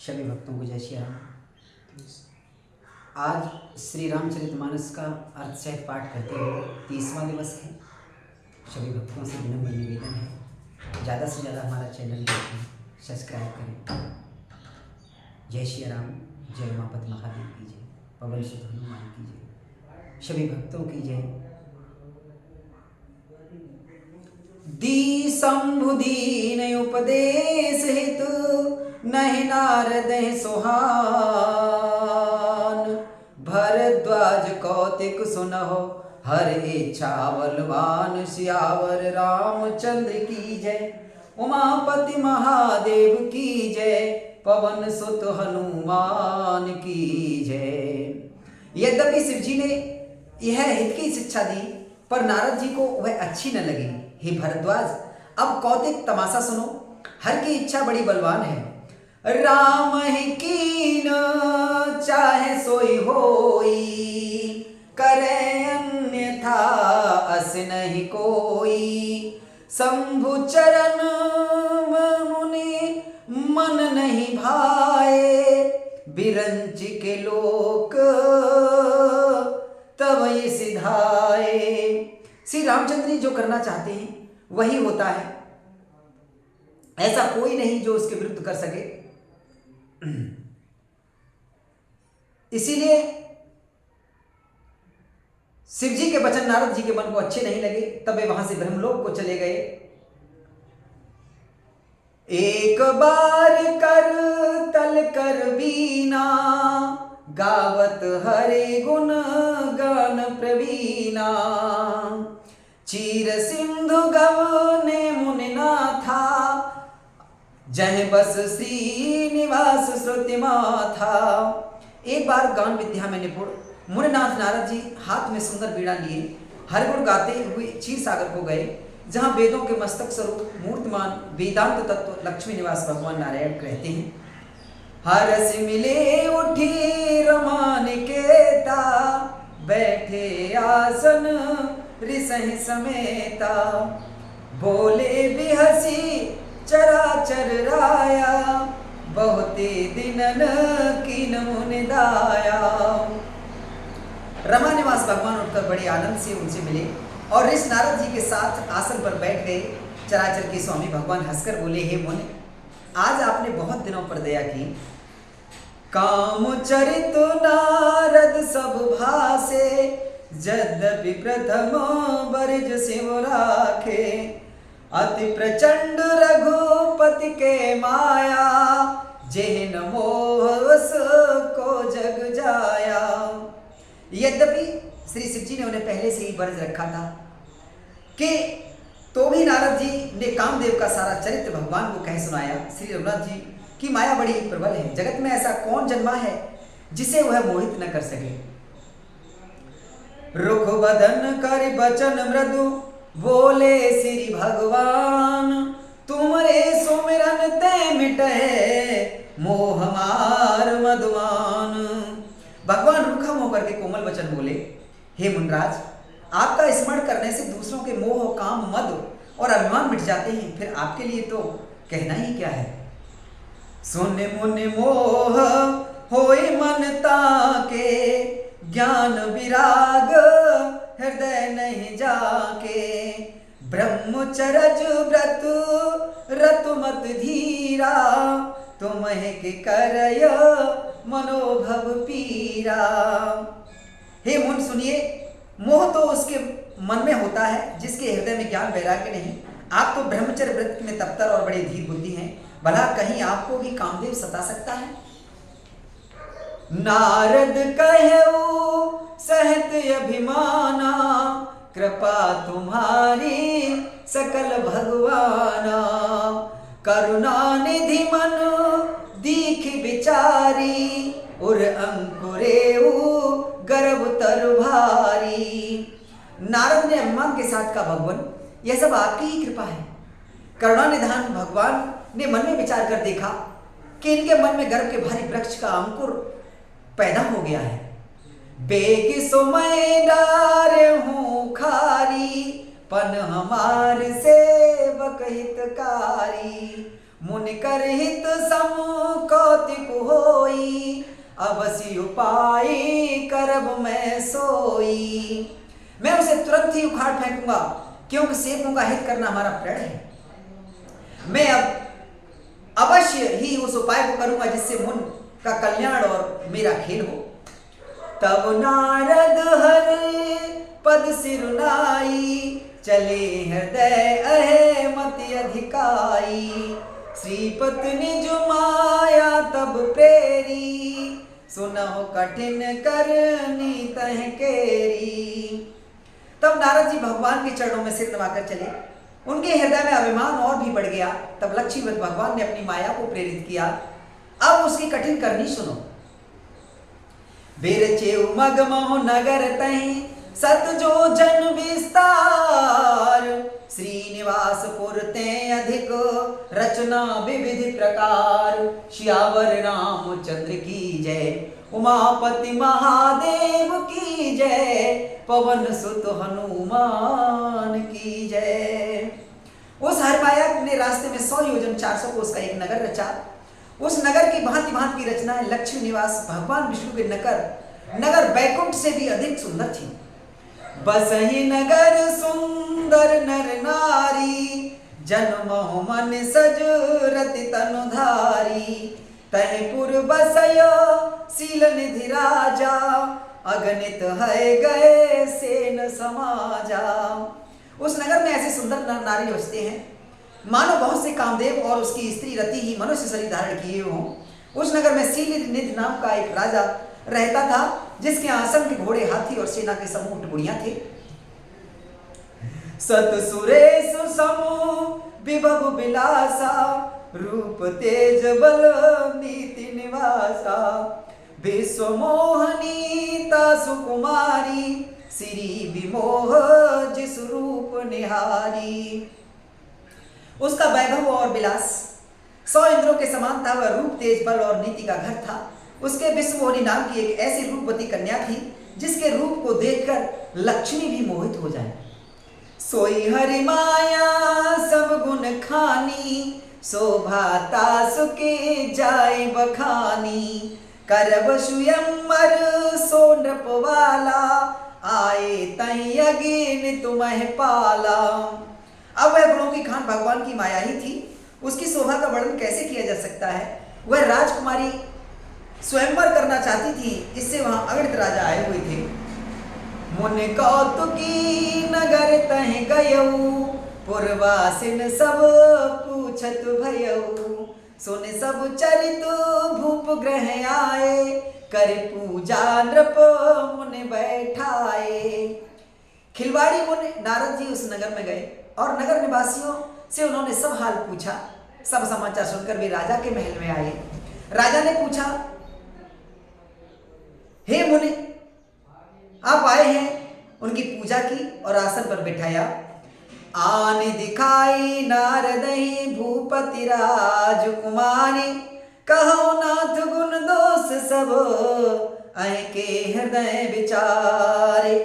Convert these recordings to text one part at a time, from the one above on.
सभी भक्तों को जय श्री राम। आज श्री रामचरितमानस का अर्थ सहित पाठ करते हुए 30वां दिवस है। सभी भक्तों से विनम्र निवेदन है, ज़्यादा से ज़्यादा हमारा चैनल देखें, सब्सक्राइब करें। जय श्री राम। जय उमापति महादेव की जय, पवन सुत हनुमान की जय, सभी भक्तों की जय। दी शंभु दीन उपदेश हेतु नहीं नारद सुहान। भरद्वाज कौतिक सुनहो हर इच्छा बलवान। सियावर रामचंद्र की जय, उमापति महादेव की जय, पवन सुत हनुमान की जय। यद्यपि शिव जी ने यह हित की शिक्षा दी, पर नारद जी को वह अच्छी न लगी। हे भरद्वाज, अब कौतिक तमाशा सुनो। हर की इच्छा बड़ी बलवान है। राम ही कीन चाहे सोई होई, करे अन्यथा अस नहीं कोई। शंभु चरण मुनि मन नहीं भाए, बिरंच के लोक तब ये सिधाए। श्री रामचंद्र जी जो करना चाहते हैं वही होता है, ऐसा कोई नहीं जो उसके विरुद्ध कर सके। इसीलिए शिव जी के वचन नारद जी के मन को अच्छे नहीं लगे, तब वे वहां से ब्रह्मलोक को चले गए। एक बार कर तल कर बीना, गावत हरे गुण गान प्रवीणा। चीर सिंधु गवने मुनिना था, जह बस श्रीनिवास श्रुति माथा। एक बार गान विद्या में निपुण मुनिनाथ नारद जी हाथ में सुंदर बीड़ा लिए हरिगुण गाते हुए क्षीर सागर को गए, जहां वेदों के मस्तक स्वरूप मूर्तिमान वेदांत तत्व लक्ष्मी निवास भगवान नारायण कहते हैं। हरस मिले उठी रमानिकेता, बैठे आसन ऋषि समेता। बोले बिहसी चराचर राया, बहुते दिनन कीन मुनि दाया। रमा निवास भगवान उठकर बड़े आनंद से उनसे मिले और ऋषि नारद जी के साथ आसन पर बैठ गए। चराचर के स्वामी भगवान हंसकर बोले, हे मुनि, आज आपने बहुत दिनों पर दया की। काम चरित नारद सब भासे, यद्यपि प्रथम बरिज शिव राखे। अति प्रचंड रघुपति के माया, जेहन मोहवश को जग जाया। यद्यपि श्री शिव जी ने उन्हें पहले से ही बरज रखा था कि तो भी नारद जी ने कामदेव का सारा चरित्र भगवान को कह सुनाया। श्री रघुनाथ जी की माया बड़ी प्रबल है, जगत में ऐसा कौन जन्मा है जिसे वह मोहित न कर सके। रुख बदन कर बचन मृदु, बोले श्री भगवान। तुमरे सुमिरन ते मिटे, मोह मार मधुमान। भगवान रुखम होकर के कोमल वचन बोले, हे मुनराज, आपका स्मरण करने से दूसरों के मोह, काम, मद और अभिमान मिट जाते हैं, फिर आपके लिए तो कहना ही क्या है। सुन मुनि मोह होई मन ताके, ज्ञान विराग हृदय नहीं जाके। ब्रह्मचर्य व्रत रतुमत धीरा, तुम्हें के करय मनोभव पीरा। हे मुन सुनिए, मोह तो उसके मन में होता है जिसके हृदय में ज्ञान वैराग्य नहीं। आप तो ब्रह्मचर्य व्रत में तत्पर और बड़े धीर बुद्धि हैं, भला कहीं आपको भी कामदेव सता सकता है। नारद कहऊ सहत अभिमाना, कृपा तुम्हारी सकल भगवाना। करुणा निधि मन दीख विचारी, उर अंकुरेऊ गर्भ तरु भारी। नारद ने अभिमान के साथ कहा, भगवान, यह सब आपकी ही कृपा है। करुणा निधान भगवान ने मन में विचार कर देखा कि इनके मन में गर्भ के भारी वृक्ष का अंकुर पैदा हो गया है। बेग सुमय डारे हूँ खारी, पन हमार सेवक हितकारी। मुनि कर हित सम कौतिक होई, अवसि उपाय करब मैं सोई। मैं उसे तुरंत ही उखाड़ फेंकूंगा, क्योंकि सेवकों का हित करना हमारा प्रण है। मैं अब अवश्य ही उस उपाय को करूंगा जिससे मुन का कल्याण और मेरा खेल हो। तब नारद हर पद सिरुनाई, चले हृदय अहे मति अधिकाई। श्रीपति निज माया तब प्रेरी, सुनहु कठिन करनी तह केरी। तब नारद जी भगवान के चरणों में सिर नवाकर चले। उनके हृदय में अभिमान और भी बढ़ गया। तब लक्ष्मीवत भगवान ने अपनी माया को प्रेरित किया। अब उसकी कठिन करनी सुनो। बिरचेउ मगमहु नगर तहि, सत जो जन विस्तार। श्रीनिवास पुरते अधिक, रचना विविधि प्रकार। श्यावर रामचंद्र की जय, उमापति महादेव की जय। पवन सुत हनुमान की जय। उस हरमाया ने रास्ते में 100 योजन 400 कोस का एक नगर रचा। उस नगर की भांति भांति की रचनाएं लक्ष्मी निवास भगवान विष्णु के नगर बैकुंठ से भी अधिक सुंदर थी। बसहि नगर सुंदर नर नारी, जन्महु मन सज रति तनुधारी। तहपुर बसयो सील निधि राजा, अगणित है गए सेन समाजा। उस नगर में ऐसे सुंदर नारी बसते हैं मानो बहुत से कामदेव और उसकी स्त्री रति ही मनुष्य शरीर धारण किए हों। उस नगर में सील निधि नाम का एक राजा रहता था, जिसके असंख्य घोड़े, हाथी और सेना के समूह टुकड़ियां थे। सत सुरेश समूह विभव विलासा, रूप तेज बल नीति निवासा। विश्व मोहनीता सुकुमारी, श्री विमोह जिस रूप निहारी। उसका वैभव और विलास 100 इंद्रों के समान था। वह रूप तेज बल और नीति का घर था। उसके विश्वमोहिनी नाम की एक ऐसी रूपवती कन्या थी, जिसके रूप को देखकर लक्ष्मी भी मोहित हो जाए। सोई हरि माया सब गुण खानी, शोभाता सुके जाए बखानी। करब स्वयंवर सो नृप वाला, आए तई अगेन तुम्हें पाला। अब वह गुणों की खान भगवान की माया ही थी। उसकी शोभा का वर्णन कैसे किया जा सकता है। वह राजकुमारी स्वयंवर करना चाहती थी, इससे वहां अगणित राजा आए हुए थे। मुन कौतुकी नगर तह गयऊ, पुरवासिन सब पूछत भयऊ। सुन सब चरित भूप ग्रह आए, कर पूजा नृप मुनि बैठाए। खिलवाड़ी मुनि नारद जी उस नगर में गए और नगर निवासियों से उन्होंने सब हाल पूछा। सब समाचार सुनकर वे राजा के महल में आए। राजा ने पूछा, हे मुनि, आप आए हैं। उनकी पूजा की और आसन पर बिठाया। आने दिखाई नारदहि भूपति राजकुमारी, कहो नाथ गुण दोष सब अहि के हृदय विचारे।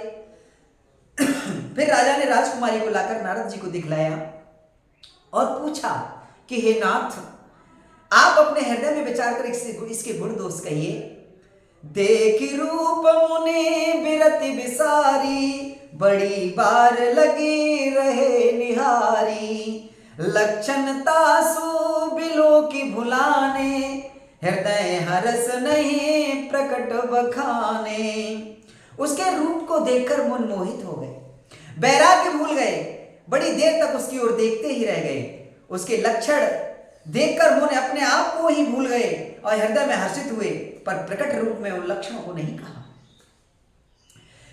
फिर राजा ने राजकुमारी को लाकर नारद जी को दिखलाया और पूछा कि हे नाथ, आप अपने हृदय में विचार कर इसके गुण दोष कहिए। देखी रूप मुनि बिरति बिसारी, बड़ी बार लगी रहे निहारी। लक्षण तासु बिलो की भुलाने, हृदय हरस नहीं प्रकट बखाने। उसके रूप को देखकर मन मोहित हो गए, बैराग्य भूल गए, बड़ी देर तक उसकी ओर देखते ही रह गए। उसके लक्षण देखकर मुनि अपने आप को ही भूल गए और हृदय में हर्षित हुए, पर प्रकट रूप में उन लक्षणों को नहीं कहा।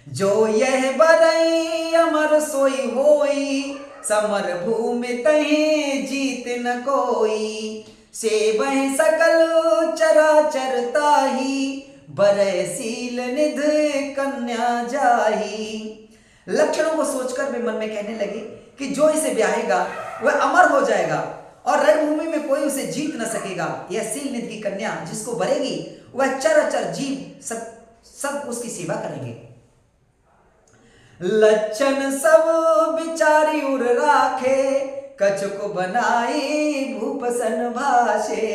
जो यह बरई अमर सोई होई, समर भूमि तहि जीत न कोई। से वह सकल चराचर ताही, बरय सील निध कन्या जाही। लक्षणों को सोचकर वे मन में कहने लगे कि जो इसे ब्याहेगा वह अमर हो जाएगा और रणभूमि में कोई उसे जीत न सकेगा। यह सील निध की कन्या जिसको बरेगी वह चराचर जीव सब उसकी सेवा करेंगे। लक्षण सब विचारी उर राखे, कछुक बनाई भूप सन भाषे।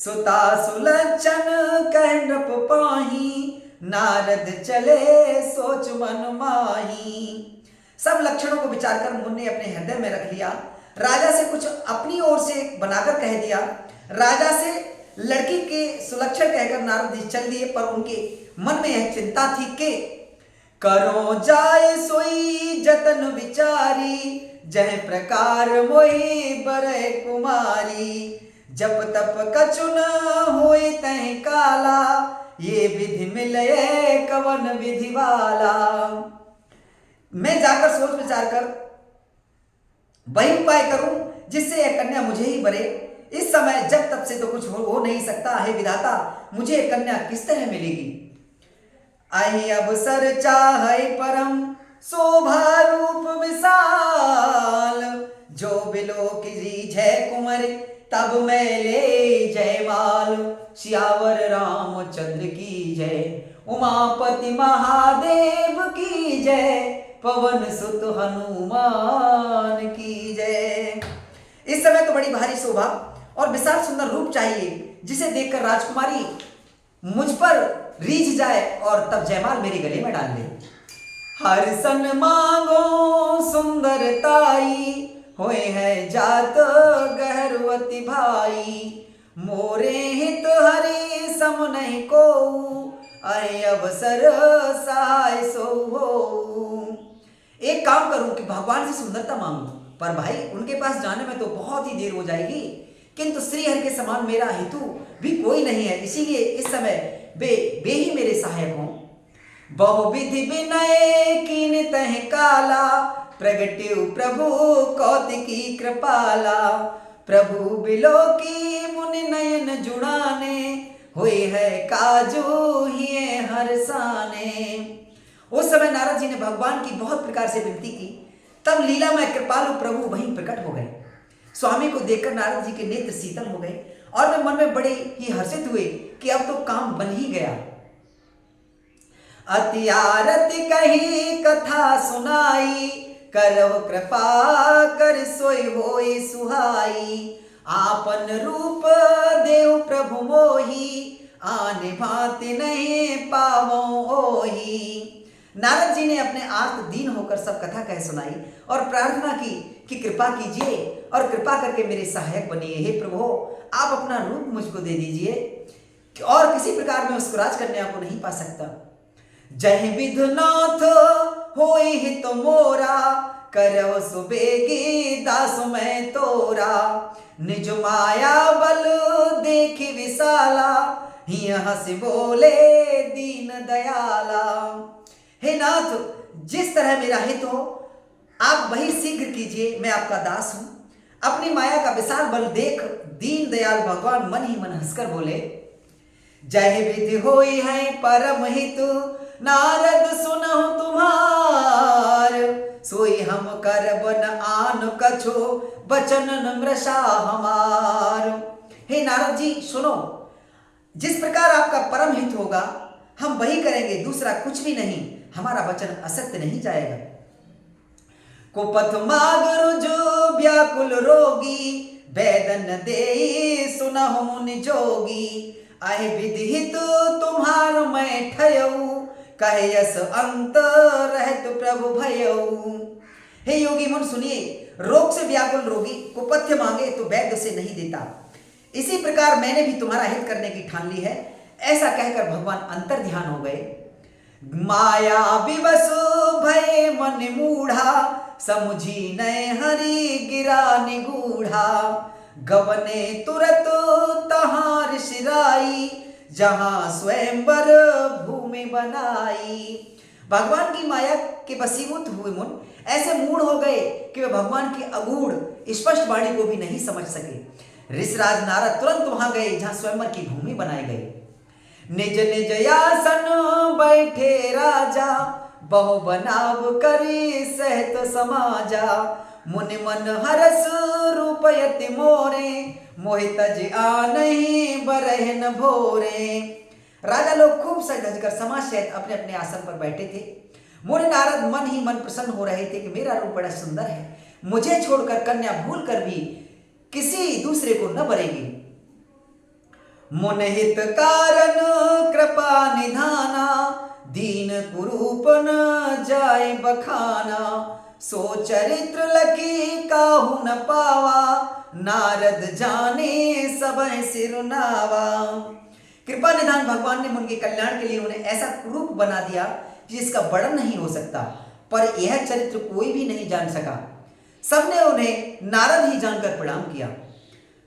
सुता सुलक्षण कह नृप पाही, नारद चले सोच मन माही। सब लक्षणों को विचार कर मुनि ने अपने हृदय में रख लिया। राजा से कुछ अपनी ओर से बनाकर कह दिया। राजा से लड़की के सुलक्षण कहकर नारद जी चल दिए, पर उनके मन में यह चिंता थी कि करो जाए सोई जतन विचारी, जह प्रकार मोहि बरय कुमारी। जप तप कछु न होए तह काला, ये विधि मिलए कवन विधि वाला। मैं जाकर सोच विचार कर वही उपाय करूं जिससे यह कन्या मुझे ही बरे। इस समय जब तब से तो कुछ हो नहीं सकता है विधाता, मुझे यह कन्या किस तरह मिलेगी। आई अवसर चाहे परम शोभा रूप विशाल, जो बिलो की जय कुंवर तब मैं ले जयमाल। सियावर रामचंद्र की जय, उमापति महादेव की जय, पवन सुत हनुमान की जय। इस समय तो बड़ी भारी शोभा और विशाल सुंदर रूप चाहिए, जिसे देखकर राजकुमारी मुझ पर रीझ जाए और तब जयमाल मेरे गले में डाल दे। हर सन मांगो सुंदरताई, होए है जात गहरवती भाई। मोरे हित हरि सम नहीं को, आए अवसर सहाय सो हो। एक काम करूं कि भगवान से सुंदरता मांगू, पर भाई उनके पास जाने में तो बहुत ही देर हो जाएगी, किंतु श्रीहरि के समान मेरा हेतु भी कोई नहीं है, इसीलिए इस समय वे ही मेरे सहायक हों। बहुविधि विनय कीन तह काला, प्रगट्यु प्रभु कौतिकी कृपाला। प्रभु बिलो की मुनि नयन जुड़ाने, हुए है काजू हिए हरसाने। उस समय नारद जी ने भगवान की बहुत प्रकार से विनती की, तब लीला में कृपालु प्रभु वहीं प्रकट हो गए। स्वामी को देखकर नारद जी के नेत्र शीतल हो गए और वे मन में बड़े ही हर्षित हुए कि अब तो काम बन ही गया। अति आरती कही कथा सुनाई, करो कृपा कर सोई होई सुहाई। आपन रूप देव प्रभु मोही, आने भांति नहीं पावो ओही। नारद जी ने अपने आर्त दीन होकर सब कथा कह सुनाई और प्रार्थना की कि कृपा कीजिए और कृपा करके मेरे सहायक बनिए। हे प्रभु, आप अपना रूप मुझको दे दीजिए और किसी प्रकार में उस राज कन्या को नहीं पा सकता। जय विधुनाथ होई हित मोरा, करो सुबेगी दास मैं तोरा। निज माया बल देखी विशाला, हिय हंस बोले दीन दयाला। हे नाथ, जिस तरह मेरा हित हो आप वही शीघ्र कीजिए, मैं आपका दास हूं। अपनी माया का विशाल बल देख दीन दयाल भगवान मन ही मन हंसकर बोले, जय विधि होई है परम हित, नारद सुनहु तुम्हार। सोई हम करब न आन कछो, बचन नम्रसा हमार। हे नारद जी सुनो, जिस प्रकार आपका परम हित होगा हम वही करेंगे, दूसरा कुछ भी नहीं। हमारा वचन असत्य नहीं जाएगा। कुपथ माग रुजु व्याकुल रोगी, वेदन देई सुनहु मुनि जोगी। आए विधिहित तुम्हार मैं ठयऊ, कहे यस अंत रहत प्रभु भयऊ। हे योगी मुन सुनिए, रोग से व्याकुल रोगी कुपथ्य मांगे तो वैद्य उसे नहीं देता। इसी प्रकार मैंने भी तुम्हारा हित करने की ठान ली है। ऐसा कहकर भगवान अंतर ध्यान हो गए। माया विवश भय मन मूढ़ा, समुझी नय हरि गिरा निगूढ़ा। गवने तुरत तहां ऋषिराई, जहां स्वयंवर भूमि बनाई। भगवान की माया के वशीभूत हुए मुन ऐसे मूढ़ हो गए कि वे भगवान की अगूढ़ स्पष्ट वाणी को भी नहीं समझ सके। ऋषिराज नारद तुरंत वहां गए जहां स्वयंवर की भूमि बनाई गई। निज निज आसन बैठे राजा, बहु बनाव करी सहत समाजा। मुनि मन हरस रूपयति मोरे, मोहित जी आनहि बरहन भोरे। राजा लोग खूब सज धज कर समाज सहित अपने अपने आसन पर बैठे थे। मुनि नारद मन ही मन प्रसन्न हो रहे थे कि मेरा रूप बड़ा सुंदर है, मुझे छोड़कर कन्या भूल कर भी किसी दूसरे को न बरेगी। मुनहित कारण कृपा निधाना, दीन कुरूप न जाए बखाना। सो चरित्र लकी काहू न पावा, नारद जाने सब सिरुनावा। कृपा निधान भगवान ने उनके कल्याण के लिए उन्हें ऐसा कुरूप बना दिया जिसका वर्णन नहीं हो सकता, पर यह चरित्र कोई भी नहीं जान सका। सबने उन्हें नारद ही जानकर प्रणाम किया।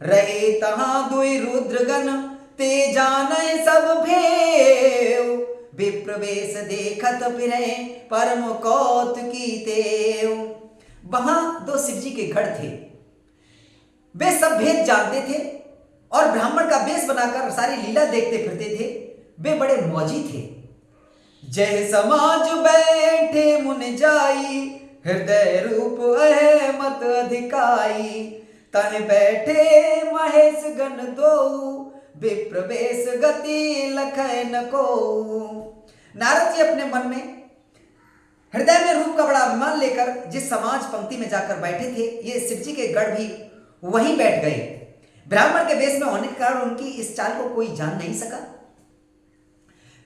रहे तहां दुई रुद्रगण, ते जाने सब भेव। विप्रवेश देखत फिरे, परम कौतुकी तेव। वहां दो शिव जी के गढ़ थे। वे सब भेद जानते थे और ब्राह्मण का वेश बनाकर सारी लीला देखते फिरते थे। वे बड़े मौजी थे। जय समाज बैठे मुन जाई, हृदय रूप अहमत अधिकाई। तन बैठे महेश गण दो, विप्रवेश गति लखै न को। नारद जी अपने मन में हृदय में रूप का बड़ा अभिमान लेकर जिस समाज पंक्ति में जाकर बैठे थे, ये शिव जी के गढ़ भी वहीं बैठ गए। ब्राह्मण के वेश में होने के कारण उनकी इस चाल को कोई जान नहीं सका।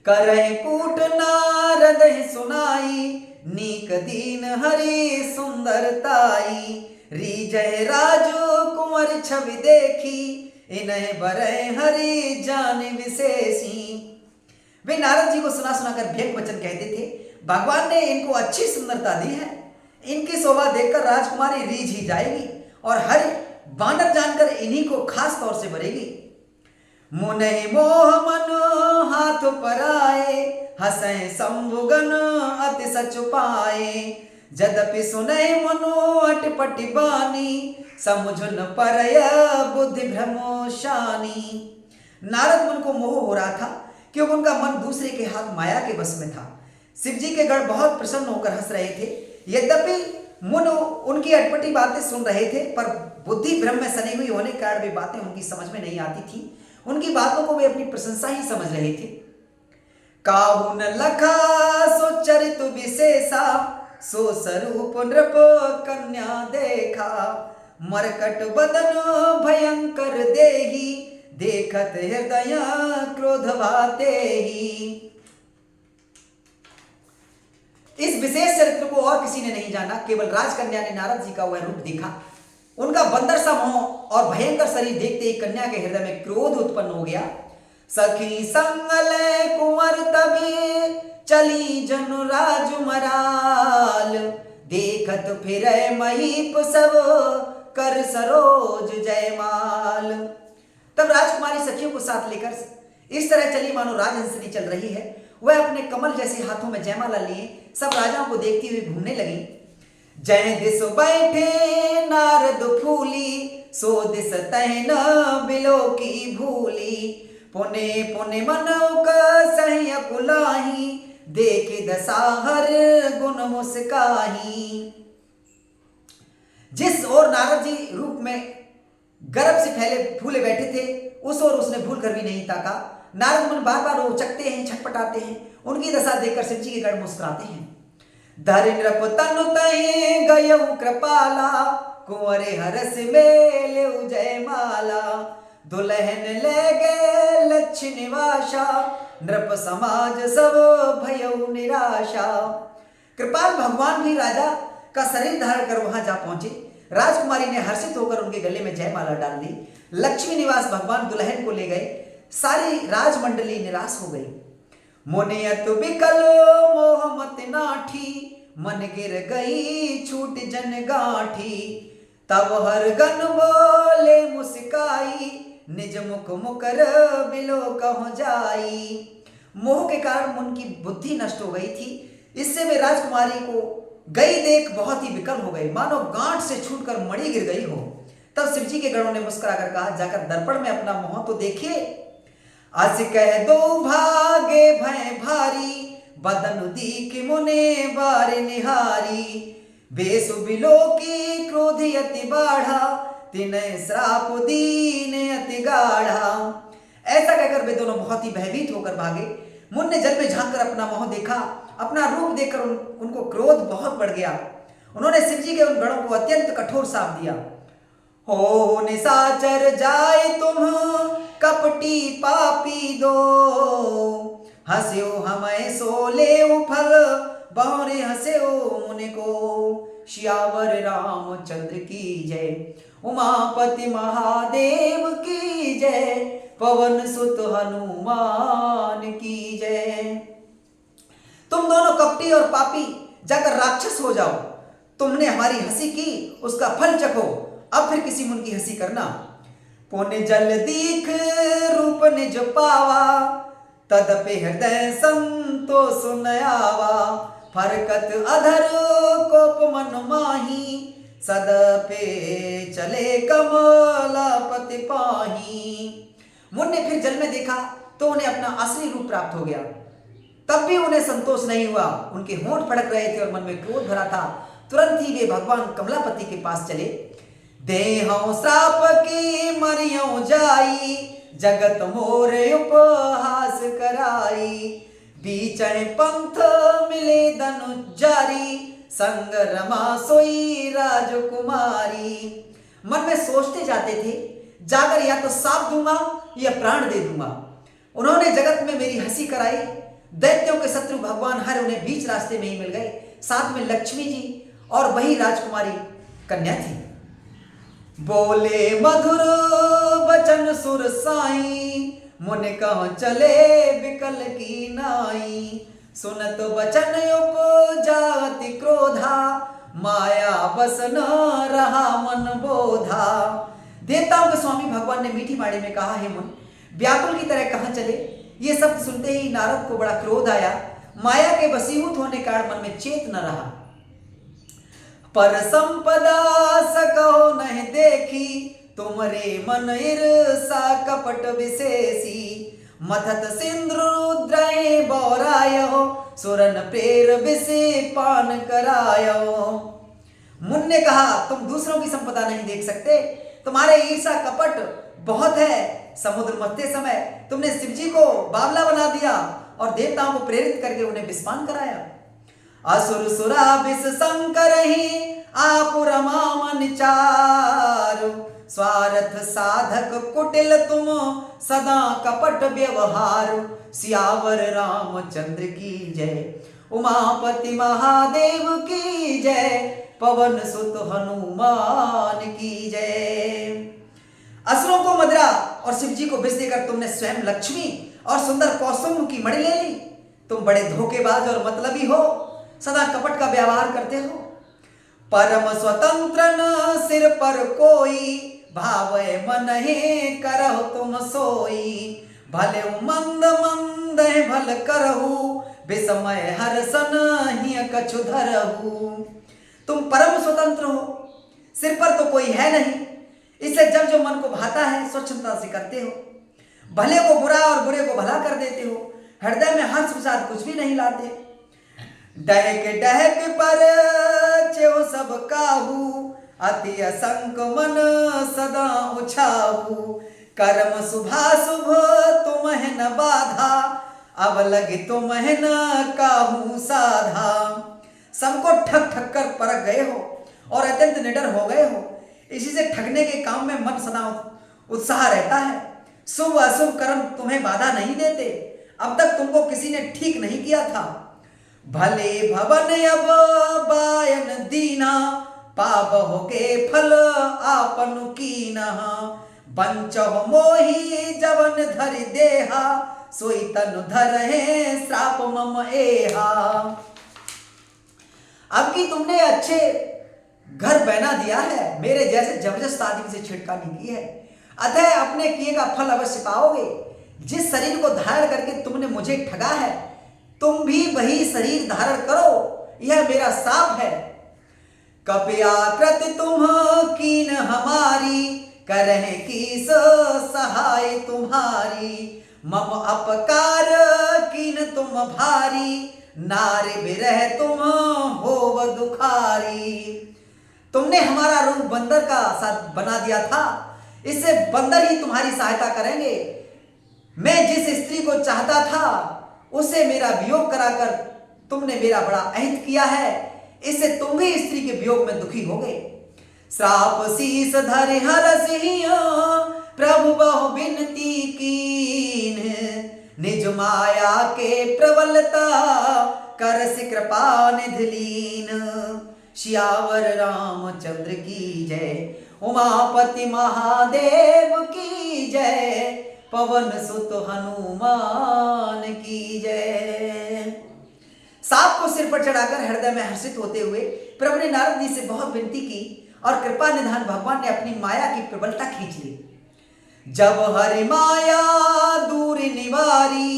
करे कूट नारद सुनाई, नीक दीन हरि सुंदरताई। रीजय राजो कुंवर छवि देखी, इन्हें बरे हरि जान विशेषी। वे नारद जी को सुना सुनाकर व्यंग वचन कहते थे। भगवान ने इनको अच्छी सुंदरता दी है, इनकी शोभा देखकर राजकुमारी रीझ ही जाएगी और हरि बानर जानकर इन्हीं को खास तौर से बरेगी। मुने मोह मन हाथ पराए, हंसे शंभुगन अति सच पाए। जदपि सुने मनो अटपटि बानी, समुझ न परय बुद्धि भ्रमोशानी। नारद मन को मोह हो रहा था क्योंकि उनका मन दूसरे के हाथ माया के बस में था। शिव जी के गढ़ बहुत प्रसन्न होकर हंस रहे थे। यद्यपि मुन उनकी अटपटी बातें सुन रहे थे, पर बुद्धि भ्रम में सनी हुई होने के कारण वे बातें उनकी समझ में नहीं आती थी। उनकी बातों को वे अपनी प्रशंसा ही समझ रहे थे। काहू न लखा सो चरित विशेषा, सो स्वरूप नृप कन्या देखा। मरकट बदन भयंकर देही, देखत हृदय क्रोध भाते ही। इस विशेष चरित्र को और किसी ने नहीं जाना, केवल राजकन्या ने नारद जी का वह रूप देखा। उनका बंदर सा मुंह और भयंकर शरीर देखते ही कन्या के हृदय में क्रोध उत्पन्न हो गया। सखी संगले कुंवर तबे, चली जनु राजमराल। देखत फिरे महीप सब, कर सरोज जयमाल। तब राजकुमारी सखियों को साथ लेकर इस तरह चली मानो राजहंसनी चल रही है। वह अपने कमल जैसे हाथों में जयमाला लिए सब राजाओं को देखती हुई घूमने लगी। जय दिस बैठे नारद फूली, सो दिस तहन बिलो की भूली। पुने पुने मनोक सह्य कुलाही, देखे दसाहर गुण मुस्काही। जिस ओर नारद जी रूप में गर्भ से फैले फूले बैठे थे, उस ओर उसने भूल कर भी नहीं ताका। नारद मुनि बार बार उचकते हैं, छटपटाते हैं। उनकी दशा देखकर शिव जी के गढ़ मुस्कुराते हैं। धरि नृप तनु तहि गयउ कृपाला, कुंवरे हरस मेलेउ जयमाला। दुल्हन ले गए लक्ष्य निवासा, नृप समाज सब भयउ निराशा। कृपाल भगवान भी राजा का शरीर धारण कर वहां जा पहुंचे। राजकुमारी ने हर्षित होकर उनके गले में जयमाला डाल दी। लक्ष्मी निवास भगवान दुल्हन को ले गए। सारी राजमंडली निराश हो गई। मुनियत बिकल मोह मत नाठी, मन गिर गई छूट जन गांठी। तब हर गन बोले मुस्काई, निज मुख मुकर बिलो कहो जाई। मोह के कारण उनकी बुद्धि नष्ट हो गई थी। इससे वे राजकुमारी को गई देख बहुत ही विकल हो गई, मानो गांठ से छूटकर मणि गिर गई हो। तब शिव जी के गणों ने मुस्कुराकर कहा, जाकर दर्पण में अपना मुंह तो देखिए। अस कह दो भागे भय भारी, बदन दीख मुने बार निहारी। बेसु बिलो की क्रोध अति बाढ़ा, तिन्हें श्राप दीन अति गाढ़ा। ऐसा कहकर वे दोनों बहुत ही भयभीत होकर भागे। मुन ने जल में झांक कर अपना मुंह देखा। अपना रूप देखकर उनको क्रोध बहुत बढ़ गया। उन्होंने शिव जी के उन गणों को अत्यंत कठोर शाप दिया। हो निशाचर जाए तुम कपटी पापी दो, हंस्यो हमें सो ले फल बहुरे हंस्यो मुनि को। श्यावर रामचंद्र की जय, उमापति महादेव की जय, पवन सुत हनुमान की जय। तुम दोनों कपटी और पापी जाकर राक्षस हो जाओ। तुमने हमारी हंसी की, उसका फल चखो, अब फिर किसी मुन की हंसी करना। पुण्य जल दीख रूप निज पावा, तदपि हृदय संतोष नयावा। फरकत अधर कोप मन माही, सदपे चले कमलापति पाही। मुन ने फिर जल में देखा तो उन्हें अपना असली रूप प्राप्त हो गया। तब भी उन्हें संतोष नहीं हुआ, उनके होंठ फड़क रहे थे और मन में क्रोध भरा था। तुरंत ही वे भगवान कमलापति के पास चले। देहौ श्राप की मरियो जाई, जगत मोर उपहास कराई। बीचै पंथ मिले धनुजारी, संग रमा सोई राजकुमारी। मन में सोचते जाते थे, जाकर या तो साप दूंगा या प्राण दे दूंगा। उन्होंने जगत में मेरी हंसी कराई। दैत्यों के शत्रु भगवान हर उन्हें बीच रास्ते में ही मिल गए। साथ में लक्ष्मी जी और वही राजकुमारी कन्या थी। बोले मधुर बचन सुर साई, मुनि कहाँ चले विकल की नाई। सुनत बचन उपजाति क्रोधा, माया बस न रहा मन बोधा। देवताओं के स्वामी भगवान ने मीठी वाणी में कहा, हे मुन, व्याकुल की तरह कहाँ चले। ये शब्द सुनते ही नारद को बड़ा क्रोध आया। माया के वशीभूत होने के कारण मन में चेत न रहा। पर संपदा सकहो नहीं देखी, तुमरे मन ईर्षा कपट विशेषी। मथत सिंद्रुद्रय बौरायो, सुरन प्रेर विषे पान करायो। मुन ने कहा, तुम दूसरों की संपदा नहीं देख सकते, तुम्हारे ईर्षा कपट बहुत है। समुद्र मथते समय तुमने शिव जी को बावला बना दिया और देवताओं को प्रेरित करके उन्हें विस्पान कराया। असुर सुरा विष शंकर ही, आप रमा मन चारु। स्वार्थ साधक कुटिल तुम, सदा कपट व्यवहार। सियावर रामचंद्र की जय, उमापति महादेव की जय, पवन सुत हनुमान की जय। असुरों को मदिरा और शिव जी को विष देकर तुमने स्वयं लक्ष्मी और सुंदर कौसुम की मणि ले ली। तुम बड़े धोखेबाज और मतलबी हो, सदा कपट का व्यवहार करते हो। परम स्वतंत्र न सिर पर कोई, भावै मन हे करहु तुम सोई। भले मंद मंद भल करहु, विस्मय हर्षन ही कछु धरहु। तुम परम स्वतंत्र हो, सिर पर तो कोई है नहीं, इसलिए जब जो मन को भाता है स्वच्छता से करते हो। भले को बुरा और बुरे को भला कर देते हो, हृदय में हर्ष के साथ कुछ भी नहीं लाते। डहक डहक पर चेव सब काहू, अति असंक मन सदा उछाहू। कर्म शुभाशुभ तुम्हें न बाधा, अब लगे तुम्हें न काहू साधा। सबको ठग ठग कर परख गए हो और अत्यंत निडर हो गए हो। इसी से ठगने के काम में मन सदा उत्साह रहता है। शुभ अशुभ कर्म तुम्हें बाधा नहीं देते। अब तक तुमको किसी ने ठीक नहीं किया था। भले भवन अब बायन दीना, पाबहो के फल आपन कीना। बंचह मोही जवन धरि देहा, सोई तनु धरहे श्राप मम एहा। अब की तुमने अच्छे घर बना दिया है, मेरे जैसे जबरदस्त आदमी से छिड़कानी की है, अतः अपने किए का फल अवश्य पाओगे। जिस शरीर को धारण करके तुमने मुझे ठगा है, तुम भी वही शरीर धारण करो, यह मेरा शाप है। कपयाकृत तुम कीन हमारी, करहे कीस सहाय तुम्हारी। मम अपकार कीन तुम भारी, नारी विरह तुम होव दुखारी। तुमने हमारा रूप बंदर का साथ बना दिया था, इससे बंदर ही तुम्हारी सहायता करेंगे। मैं जिस स्त्री को चाहता था उससे मेरा वियोग कराकर तुमने मेरा बड़ा अहित किया है, इससे तुम भी स्त्री के वियोग में दुखी हो गए। श्राप शीस धरि हरसिया प्रभु बहु बिनती कीन, निज माया के प्रबलता करस कृपा निधि लीन। सियावर रामचंद्र की जय, उमापति महादेव की जय, पवन सुत हनुमान की जय। सांप को सिर पर चढ़ाकर हृदय में हर्षित होते हुए प्रभु ने नारद जी से बहुत विनती की और कृपा निधान भगवान ने अपनी माया की प्रबलता खींच ली। जब हरि माया दूर निवारी,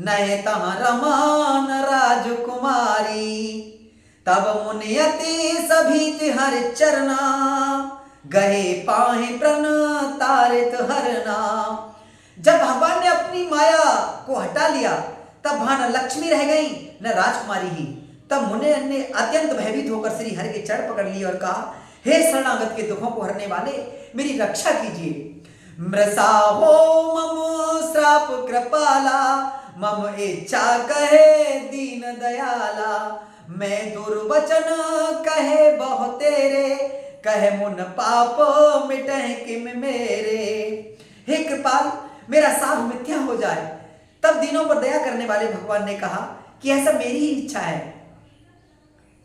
नह तहाँ रमान राजकुमारी। तब मुनियति सभी हर चरना, गहे पाहे प्रण तारित हरना। जब भगवान ने अपनी माया को हटा लिया तब वहां न लक्ष्मी रह गई न राजकुमारी ही। तब मुनि ने अत्यंत भयभीत होकर श्री हरि के चरण पकड़ लिए और कहा, हे शरणागत के दुखों को हरने वाले, मेरी रक्षा कीजिए। मृषा हो मम श्राप कृपाला, मम इच्छा कहे दीन दयाला। मैं दुर्वचन कहे बहु तेरे, कहे मुन पाप मिटह किम मेरे। हे कृपाल, मेरा साप मिथ्या हो जाए। तब दीनों पर दया करने वाले भगवान ने कहा कि ऐसा मेरी ही इच्छा है।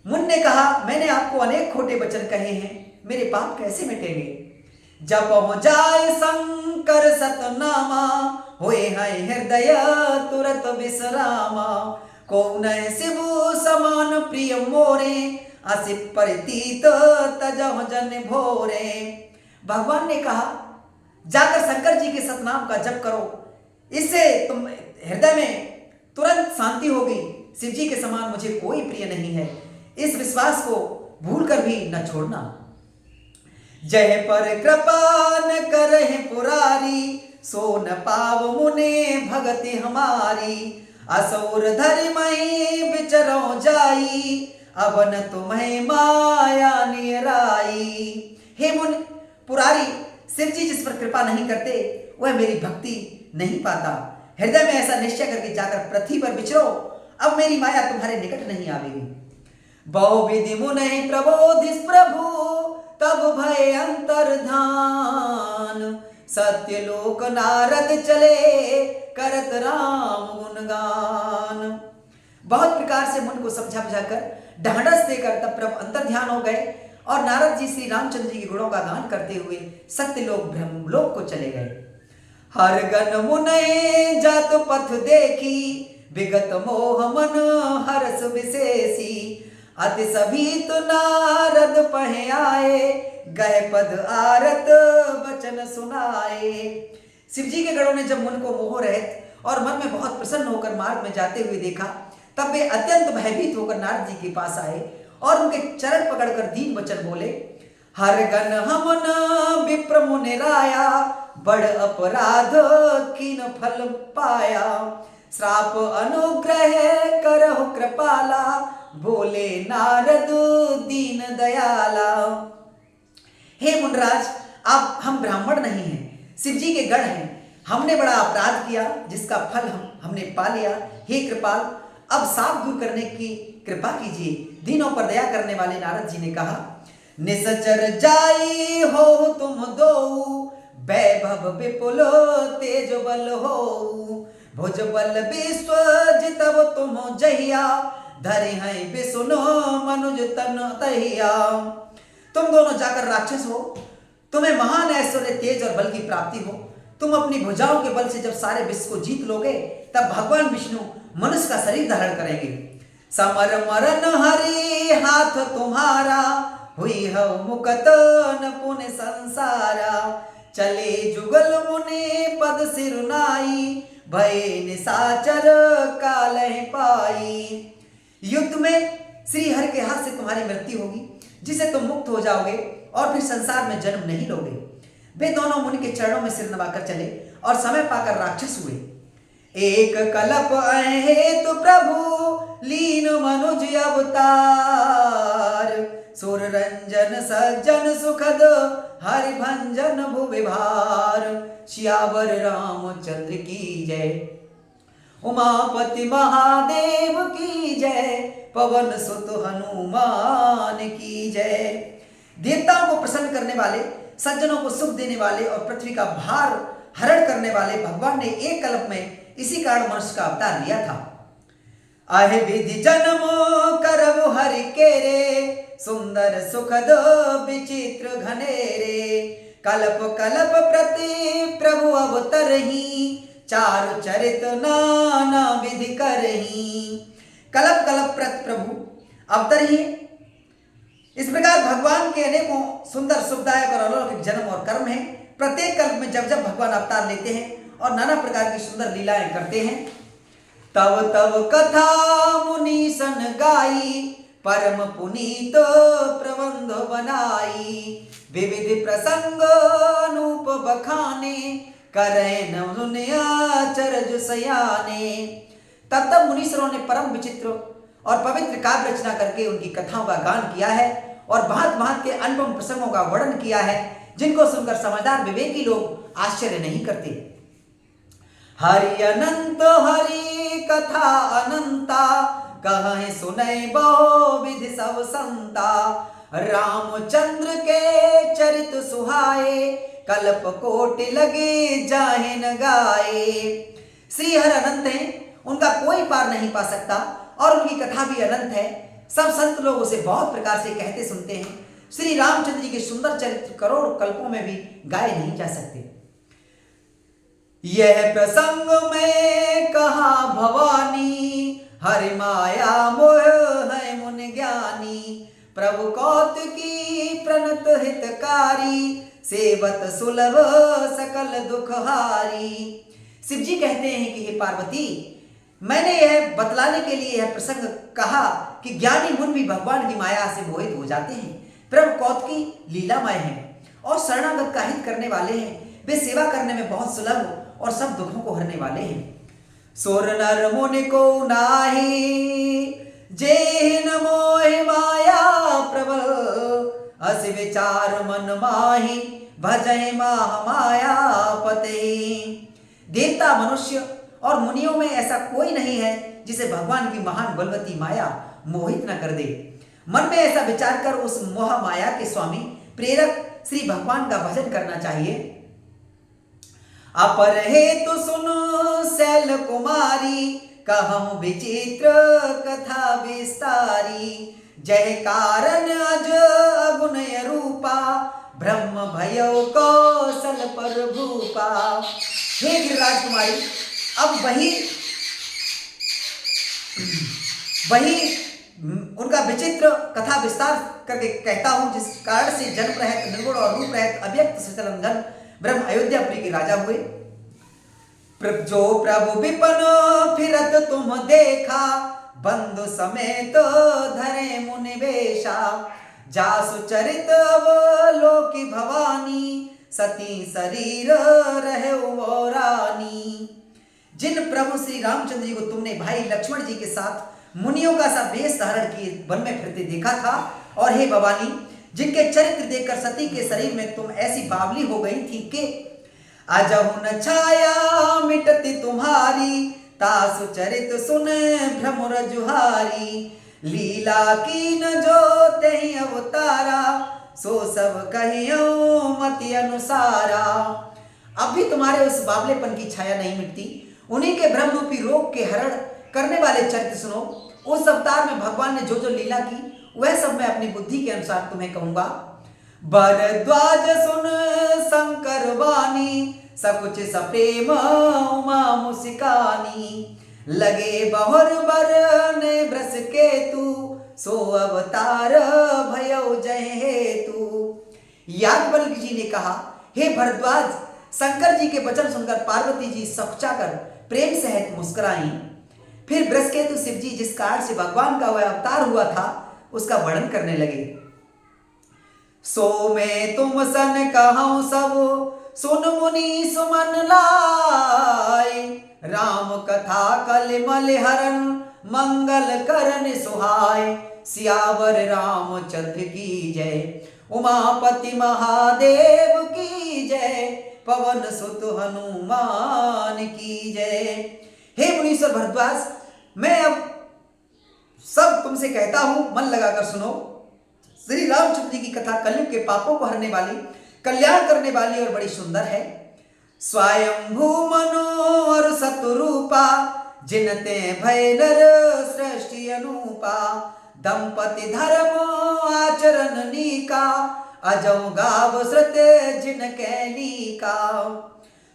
मुन ने कहा, मैंने आपको अनेक खोटे वचन कहे हैं, मेरे पाप कैसे मिटेंगे। जब हो जाए शंकर सतनामा, होए है हृदय तुरत विश्रामा। को नय शिव समान प्रिय मोरे, असित परितीत तजह जन भोरे। भगवान ने कहा, जाकर शंकर जी के सतनाम का जप करो, इससे तुम हृदय में तुरंत शांति होगी। शिव जी के समान मुझे कोई प्रिय नहीं है, इस विश्वास को भूलकर भी न छोड़ना। जय पर कृपा न करहि पुरारी, सो न पाव मुने भगति हमारी। असुर धरि मई विचरो जाई, अब न तुम्हें माया निराई। हे मुन पुरारी, शिव जी जिस पर कृपा नहीं करते वह मेरी भक्ति नहीं पाता। हृदय में ऐसा निश्चय करके जाकर पृथ्वी पर विचरो, अब मेरी माया तुम्हारे निकट नहीं आवेगी। बहुविधि मुनि प्रबोधिस प्रभु, तब भय अंतर्धान। सत्यलोक नारद चले, करत राम गुणगान। बहुत प्रकार से मन को समझा बुझाकर ढांढस देकर तब प्रभु अंतर्ध्यान हो गए और नारद जी श्री रामचंद्र जी के गुणों का गान करते हुए सत्यलोक ब्रह्मलोक को चले गए। हर गण मुने जात पथ देखी, विगत मोह मन हरस विशेषी। अति सभीत नारद पहे आए, गए पद आरत वचन सुनाए। शिव जी के गणों ने जब मन को मोह रहित और मन में बहुत प्रसन्न होकर मार्ग में जाते हुए देखा, तब वे अत्यंत भयभीत होकर नारद जी के पास आए और उनके चरण पकड़कर दीन वचन बोले। हर गण हमन विप्र मुनि राया, बड़ अपराध कीन फल पाया। श्राप अनुग्रह करहु कृपाला, बोले नारद दीन दयाला। हे मुनराज, आप हम ब्राह्मण नहीं हैं, शिव जी के गण हैं। हमने बड़ा अपराध किया जिसका फल हमने पा लिया। हे कृपाल, अब साप दूर करने की कृपा कीजिए। दीनों पर दया करने वाले नारद जी ने कहा, निसचर जाई हो तुम दो, वैभव विपुल तेज बल हो। भुज बल विश्व जितब तुम जहिया, धरे हैं विष्णु मनुज तन तहिया। तुम दोनों जाकर राक्षस हो, तुम्हें महान ऐश्वर्य तेज और बल की प्राप्ति हो। तुम अपनी भुजाओं के बल से जब सारे विश्व को जीत लोगे, तब भगवान विष्णु मनुष्य का शरीर धारण करेंगे। समर मरण हरि हाथ तुम्हारा, हुई हो मुकत न पुण्य संसारा। चले जुगल मुनि पद सिरुनाई, भय निशाचर कालह पाई। युद्ध में श्री हरि के हाथ से तुम्हारी मृत्यु होगी, जिसे तुम मुक्त हो जाओगे और फिर संसार में जन्म नहीं लोगे। वे दोनों मुनि के चरणों में सिर नवाकर चले और समय पाकर राक्षस हुए। एक कल्प हेतु प्रभु लीन मनुज अवतार, सुर रंजन सज्जन सुखद हरि भंजन भुवि भार। सियावर रामचंद्र की जय। उमापति महादेव की जय, पवन सुत हनुमान की जय। देवताओं को प्रसन्न करने वाले, सज्जनों को सुख देने वाले और पृथ्वी का भार हरण करने वाले भगवान ने एक कल्प में इसी कारण मनुष्य का अवतार लिया था। आहे विधि जन्म करव हरि केरे, सुंदर सुखद विचित्र घनेरे। कल्प कल्प प्रति प्रभु अवतरहि, चारु चरित नाना विधि करहि। कल्प कल्प प्रति प्रभु अवतरहि। इस प्रकार भगवान के अनेकों सुंदर सुखदायक और अलौकिक जन्म और कर्म हैं। प्रत्येक कल्प में जब जब भगवान अवतार लेते हैं और नाना प्रकार की सुंदर लीलाएं करते हैं। तव तव कथा मुनीसन गाई, परम पुनीत प्रबंध बनाई। विविध प्रसंग अनूप बखाने, करे न चरज सयाने। तब तब मुनीश्वरों ने परम विचित्र और पवित्र काव्य रचना करके उनकी कथाओं का गान किया है और भांत भांत के अनुपम प्रसंगों का वर्णन किया है, जिनको सुनकर समझदार विवेकी लोग आश्चर्य नहीं करते। हरि अनंत हरि कथा अनंता, कहे सुनय बहु विधि सब संता। रामचंद्र के चरित सुहाए, कल्प कोटि लगे जाहे न गाए। श्री हर अनंत हैं, उनका कोई पार नहीं पा सकता और उनकी कथा भी अनंत है। सब संत लोग उसे बहुत प्रकार से कहते सुनते हैं। श्री रामचंद्र जी के सुंदर चरित्र करोड़ कल्पों में भी गाए नहीं जा सकते। यह प्रसंग में कहा भवानी, हरि माया मोह है मुन ज्ञानी। प्रभु कौतुकी प्रणत हितकारी, सेवत सुलभ सकल दुखहारी। शिव जी कहते हैं कि हे पार्वती, मैंने यह बतलाने के लिए यह प्रसंग कहा कि ज्ञानी मुन भी भगवान की माया से मोहित हो जाते हैं। प्रभु कौतुकी लीलामय हैं और शरणागत का हित करने वाले हैं। वे सेवा करने में बहुत सुलभ और सब दुखों को हरने वाले हैं। सुर नर मुनि को नाहि, जेहिन मोहि माया प्रबल। अस विचार मन माहि, भजय माह माया पते। देवता, मनुष्य और मुनियों में ऐसा कोई नहीं है जिसे भगवान की महान बलवती माया मोहित न कर दे। मन में ऐसा विचार कर उस मोह माया के स्वामी प्रेरक श्री भगवान का भजन करना चाहिए। अपर हेतु सुन शैल कुमारी, कहूं विचित्र कथा विस्तारी। जय कारण अज अगुनय रूपा, ब्रह्म भयो कौशल पर भूपा। हे गिरिराज कुमारी, अब वही उनका विचित्र कथा विस्तार करके कहता हूं, जिस कारण से जन्म रहित निर्गुण और रूप रहित अव्यक्त सचलन ब्रह्म अयोध्यापुरी के राजा हुए। जो प्रभु विपन फिरत तुम देखा, बंधु समेत धरे मुनि वेशा। जासु चरित अवलोकी भवानी, सती शरीर रहे वो रानी। जिन प्रभु श्री रामचंद्र जी को तुमने भाई लक्ष्मण जी के साथ मुनियों का सा वेश धारण किए वन में फिरते देखा था, और हे भवानी, जिनके चरित्र देखकर सती के शरीर में तुम ऐसी बावली हो गई थी कि अजहु न छाया मिटती तुम्हारी। तासु चरित सुन भ्रमर जुहारी। लीला की न जो तेहि अवतारा, सो सब कहियो मति अनुसारा। अब भी तुम्हारे उस बावलेपन की छाया नहीं मिटती। उन्हीं के ब्रह्म रूपी रोग के हरण करने वाले चरित्र सुनो। उस अवतार में भगवान ने जो जो लीला की, वह सब मैं अपनी बुद्धि के अनुसार तुम्हें कहूंगा। भरद्वाज सुन शंकर वाणी, सकुच सप्रेम उमा मुस्कानी। लगे बहुर बर ने ब्रस केतु, सो अवतार भयो जय हेतु। याज्ञवल्क्य जी ने कहा, हे भरद्वाज, शंकर जी के वचन सुनकर पार्वती जी सकुचाकर प्रेम सहित मुस्कुराई। फिर बृहस्पति शिव जी जिस कारण से भगवान का वह अवतार हुआ था, उसका वर्णन करने लगे। सो मैं तुम सन कहूं सब, सुन मुनि सुमन लाय। राम कथा कलिमल हरण, मंगल करन सुहाय। सियावर रामचंद्र की जय, उमापति महादेव की जय। पवन सुत हनुमान की जय। हे मुनीश्वर भरद्वाज, मैं अब सब तुमसे कहता हूं, मन लगाकर सुनो। श्री रामचंद्र जी की कथा कलयुग के पापों को हरने वाली, कल्याण करने वाली और बड़ी सुंदर है। स्वयंभू मनोहर सतरूपा, जिनते भय नर सृष्टि अनुपा। दंपति धर्म आचरण नीका, अजौ गाव श्रुत जिन कैलिका।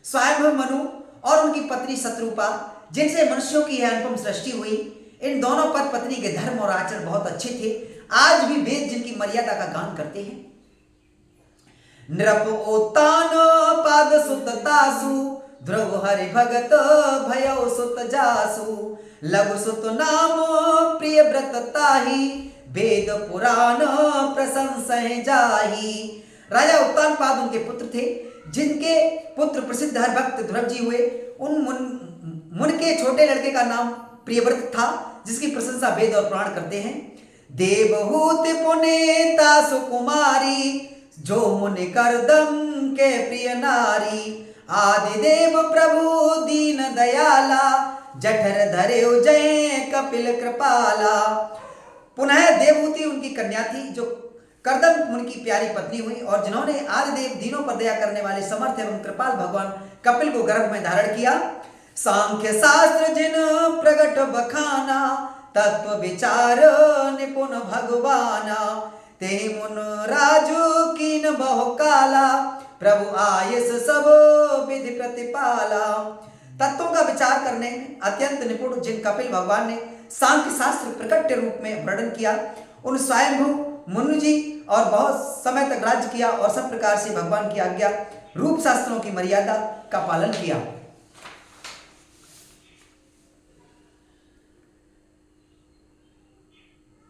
स्वयं मनु और उनकी पत्नी शत्रुपा, जिनसे मनुष्यों की यह अनुपम सृष्टि हुई, इन दोनों पति पत्नी के धर्म और आचरण बहुत अच्छे थे। आज भी वेद जिनकी मर्यादा का गान करते हैं। नृप ओतान पाद सुत तासु, ध्रुव हरि भगत भयो सुत जासु। लघु सुत नाम प्रिय व्रत ताही, वेद पुराण प्रशंसय जाही। राजा उत्तान पाद उनके पुत्र थे, जिनके पुत्र प्रसिद्ध हर भक्त ध्रुव जी हुए। उन मुन के छोटे लड़के का नाम प्रियव्रत था, जिसकी प्रशंसा वेद और पुराण करते हैं। देवहूति पुनीता सुकुमारी, जो मुनि करदम के प्रिय नारी। आदिदेव प्रभु दीन दयाला, जठर धरे जय कपिल कृपाला। पुनः देवहूति उनकी कन्या थी, जो करदम मुनि की प्यारी पत्नी हुई, और जिन्होंने आदिदेव दीनों पर दया करने वाले समर्थ एवं कृपाल भगवान कपिल को गर्भ में धारण किया। सांख्य शास्त्र जिन प्रगट बखाना, तत्व विचार निपुण भगवाना। ते मुन राजू कीन बहु काला, प्रभु आयस सब विधि प्रतिपाला। तत्वों का विचार करने में अत्यंत निपुण जिन कपिल भगवान ने सांख्य शास्त्र प्रकट रूप में वर्णन किया, उन स्वयंभू मुनि जी और बहुत समय तक राज्य किया और सब प्रकार से भगवान की आज्ञा रूप शास्त्रों की मर्यादा का पालन किया।